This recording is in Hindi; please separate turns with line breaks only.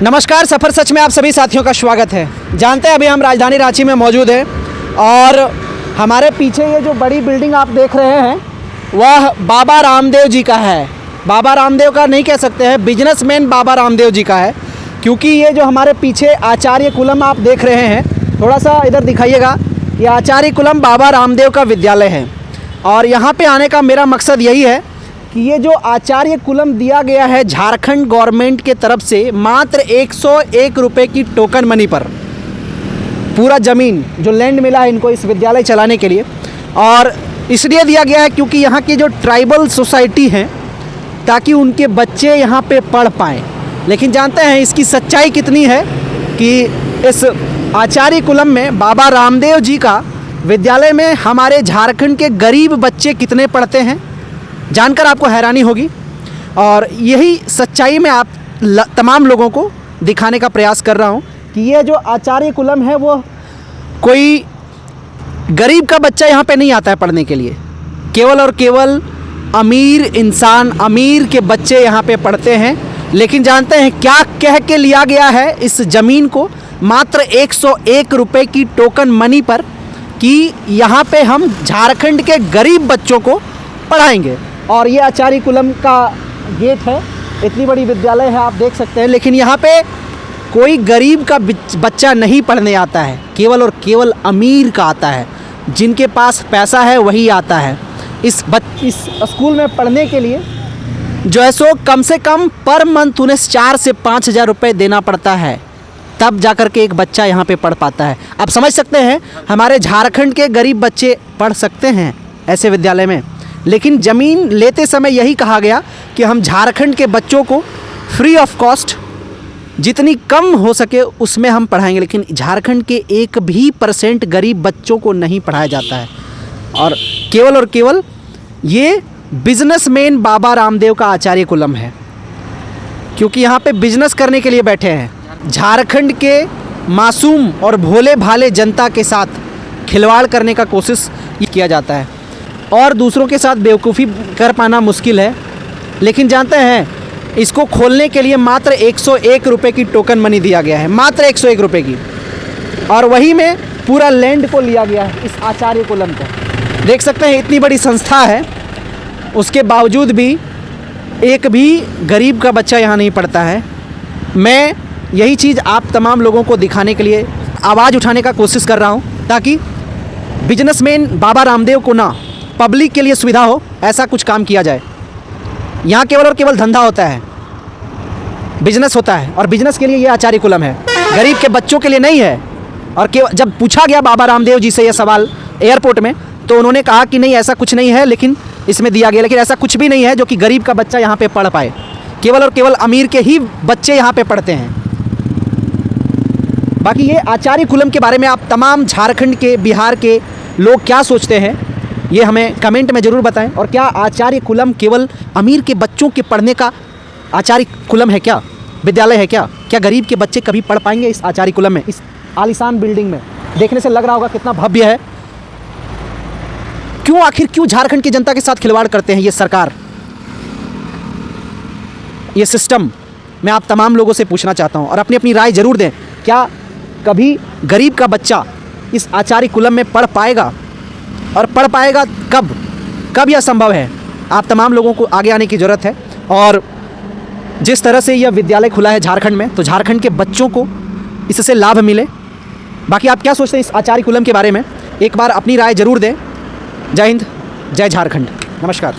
नमस्कार, सफ़र सच में आप सभी साथियों का स्वागत है। जानते हैं अभी हम राजधानी रांची में मौजूद हैं और हमारे पीछे ये जो बड़ी बिल्डिंग आप देख रहे हैं वह बाबा रामदेव जी का है। बाबा रामदेव का नहीं कह सकते हैं, बिजनेसमैन बाबा रामदेव जी का है, क्योंकि ये जो हमारे पीछे आचार्य कुलम आप देख रहे हैं, थोड़ा सा इधर दिखाइएगा, ये आचार्य कुलम बाबा रामदेव का विद्यालय है। और यहाँ पे आने का मेरा मकसद यही है कि ये जो आचार्य कुलम दिया गया है झारखंड गवर्नमेंट के तरफ से मात्र 101 रुपये की टोकन मनी पर, पूरा ज़मीन जो लैंड मिला है इनको इस विद्यालय चलाने के लिए, और इसलिए दिया गया है क्योंकि यहाँ की जो ट्राइबल सोसाइटी हैं ताकि उनके बच्चे यहाँ पे पढ़ पाएँ। लेकिन जानते हैं इसकी सच्चाई कितनी है कि इस आचार्य कुलम में बाबा रामदेव जी का विद्यालय में हमारे झारखंड के गरीब बच्चे कितने पढ़ते हैं, जानकर आपको हैरानी होगी। और यही सच्चाई मैं आप तमाम लोगों को दिखाने का प्रयास कर रहा हूँ कि ये जो आचार्य कुलम है वो कोई गरीब का बच्चा यहाँ पे नहीं आता है पढ़ने के लिए, केवल और केवल अमीर इंसान, अमीर के बच्चे यहाँ पे पढ़ते हैं। लेकिन जानते हैं क्या कह के लिया गया है इस ज़मीन को मात्र 101 रुपये की टोकन मनी पर कि यहाँ पे हम झारखंड के गरीब बच्चों को पढ़ाएंगे। और ये आचार्य कुलम का गेट है, इतनी बड़ी विद्यालय है आप देख सकते हैं। लेकिन यहाँ पे कोई गरीब का बच्चा नहीं पढ़ने आता है, केवल और केवल अमीर का आता है, जिनके पास पैसा है वही आता है इस स्कूल में पढ़ने के लिए। जो है सो कम से कम पर मंथ उन्हें 4 से 5 हज़ार रुपये देना पड़ता है, तब जाकर के एक बच्चा यहाँ पे पढ़ पाता है। आप समझ सकते हैं हमारे झारखंड के गरीब बच्चे पढ़ सकते हैं ऐसे विद्यालय में। लेकिन ज़मीन लेते समय यही कहा गया कि हम झारखंड के बच्चों को फ्री ऑफ कॉस्ट जितनी कम हो सके उसमें हम पढ़ाएंगे। लेकिन झारखंड के 1% गरीब बच्चों को नहीं पढ़ाया जाता है। और केवल ये बिजनेसमैन बाबा रामदेव का आचार्य कुलम है, क्योंकि यहाँ पे बिजनेस करने के लिए बैठे हैं। झारखंड के मासूम और भोले भाले जनता के साथ खिलवाड़ करने का कोशिश किया जाता है और दूसरों के साथ बेवकूफ़ी कर पाना मुश्किल है। लेकिन जानते हैं इसको खोलने के लिए मात्र 101 रुपये की टोकन मनी दिया गया है, मात्र 101 रुपये की। और वही में पूरा लैंड को लिया गया है इस आचार्य कुलम को। देख सकते हैं इतनी बड़ी संस्था है, उसके बावजूद भी एक भी गरीब का बच्चा यहाँ नहीं पढ़ता है। मैं यही चीज़ आप तमाम लोगों को दिखाने के लिए आवाज़ उठाने का कोशिश कर रहा हूँ, ताकि बिजनेसमैन बाबा रामदेव को ना पब्लिक के लिए सुविधा हो, ऐसा कुछ काम किया जाए। यहाँ केवल और केवल धंधा होता है, बिजनेस होता है, और बिजनेस के लिए ये आचार्य कुलम है, गरीब के बच्चों के लिए नहीं है। और केवल जब पूछा गया बाबा रामदेव जी से यह सवाल एयरपोर्ट में, तो उन्होंने कहा कि नहीं ऐसा कुछ नहीं है, लेकिन इसमें दिया गया, लेकिन ऐसा कुछ भी नहीं है जो कि गरीब का बच्चा यहाँ पे पढ़ पाए। केवल और केवल अमीर के ही बच्चे यहाँ पे पढ़ते हैं। बाकी ये आचार्य कुलम के बारे में आप तमाम झारखंड के, बिहार के लोग क्या सोचते हैं ये हमें कमेंट में ज़रूर बताएं। और क्या आचार्य कुलम केवल अमीर के बच्चों के पढ़ने का आचार्य कुलम है, क्या विद्यालय है, क्या गरीब के बच्चे कभी पढ़ पाएंगे इस आचार्य कुलम में, इस आलीशान बिल्डिंग में? देखने से लग रहा होगा कितना भव्य है। क्यों झारखंड की जनता के साथ खिलवाड़ करते हैं ये सरकार, ये सिस्टम? मैं आप तमाम लोगों से पूछना चाहता हूं और अपनी अपनी राय ज़रूर दें। क्या कभी गरीब का बच्चा इस आचार्य कुलम में पढ़ पाएगा, और पढ़ पाएगा कब यह संभव है? आप तमाम लोगों को आगे आने की ज़रूरत है। और जिस तरह से यह विद्यालय खुला है झारखंड में, तो झारखंड के बच्चों को इससे लाभ मिले। बाकी आप क्या सोचते हैं इस आचार्य कुलम के बारे में? एक बार अपनी राय ज़रूर दें। जय हिंद, जय झारखंड, नमस्कार।